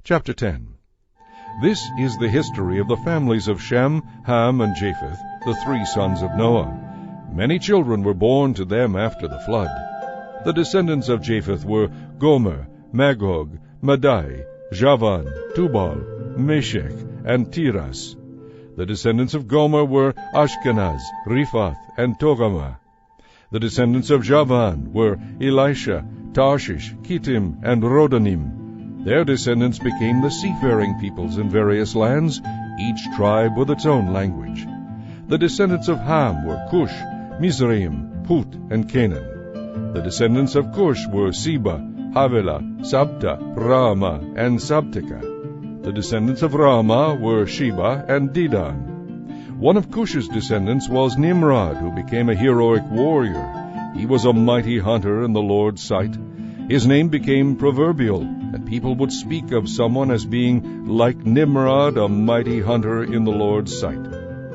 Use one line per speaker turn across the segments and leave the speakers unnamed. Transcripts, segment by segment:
Chapter 10. This is the history of the families of Shem, Ham, and Japheth, the three sons of Noah. Many children were born to them after the flood. The descendants of Japheth were Gomer, Magog, Madai, Javan, Tubal, Meshech, and Tiras. The descendants of Gomer were Ashkenaz, Riphath, and Togarmah. The descendants of Javan were Elisha, Tarshish, Kittim, and Rodanim. Their descendants became the seafaring peoples in various lands, each tribe with its own language. The descendants of Ham were Cush, Mizraim, Put, and Canaan. The descendants of Cush were Seba, Havilah, Sabta, Raamah, and Sabteka. The descendants of Raamah were Sheba and Dedan. One of Cush's descendants was Nimrod, who became a heroic warrior. He was a mighty hunter in the Lord's sight. His name became proverbial, and people would speak of someone as being like Nimrod, a mighty hunter in the Lord's sight.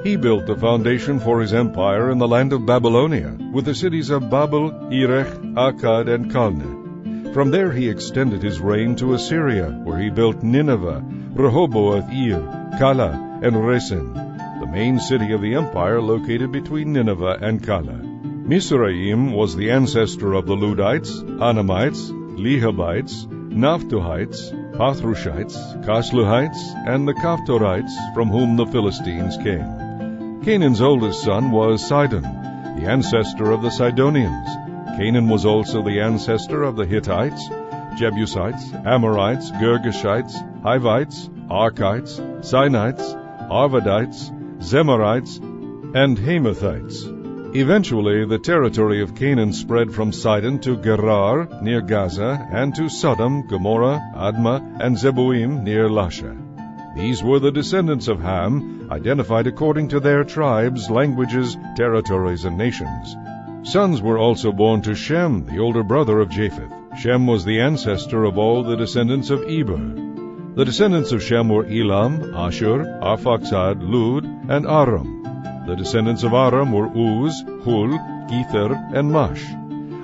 He built the foundation for his empire in the land of Babylonia, with the cities of Babel, Erech, Akkad, and Calneh. From there he extended his reign to Assyria, where he built Nineveh, Rehoboth-ir, Calah, and Resen, the main city of the empire located between Nineveh and Calah. Mizraim was the ancestor of the Ludites, Anamites, Lehabites, Naphtuhites, Pathrushites, Casluhites, and the Caphtorites, from whom the Philistines came. Canaan's oldest son was Sidon, the ancestor of the Sidonians. Canaan was also the ancestor of the Hittites, Jebusites, Amorites, Girgashites, Hivites, Archites, Sinites, Arvadites, Zemarites, and Hamathites. Eventually, the territory of Canaan spread from Sidon to Gerar, near Gaza, and to Sodom, Gomorrah, Admah, and Zeboim, near Lasha. These were the descendants of Ham, identified according to their tribes, languages, territories, and nations. Sons were also born to Shem, the older brother of Japheth. Shem was the ancestor of all the descendants of Eber. The descendants of Shem were Elam, Ashur, Arphaxad, Lud, and Aram. The descendants of Aram were Uz, Hul, Gether, and Mash.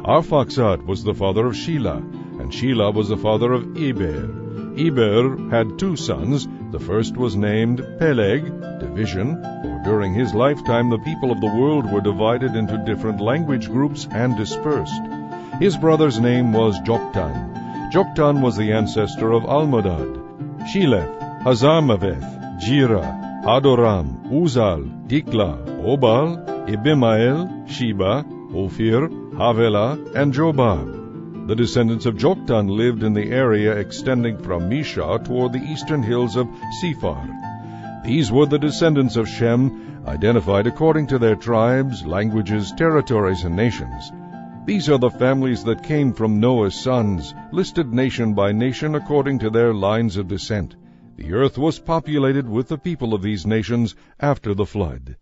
Arphaxad was the father of Shelah, and Shelah was the father of Eber. Eber had two sons. The first was named Peleg, division, for during his lifetime the people of the world were divided into different language groups and dispersed. His brother's name was Joktan. Joktan was the ancestor of Almodad, Sheleth, Hazarmaveth, Jirah, Adoram, Uzal, Dikla, Obal, Abimael, Sheba, Ophir, Havilah, and Jobab. The descendants of Joktan lived in the area extending from Misha toward the eastern hills of Sephar. These were the descendants of Shem, identified according to their tribes, languages, territories, and nations. These are the families that came from Noah's sons, listed nation by nation according to their lines of descent. The earth was populated with the people of these nations after the flood.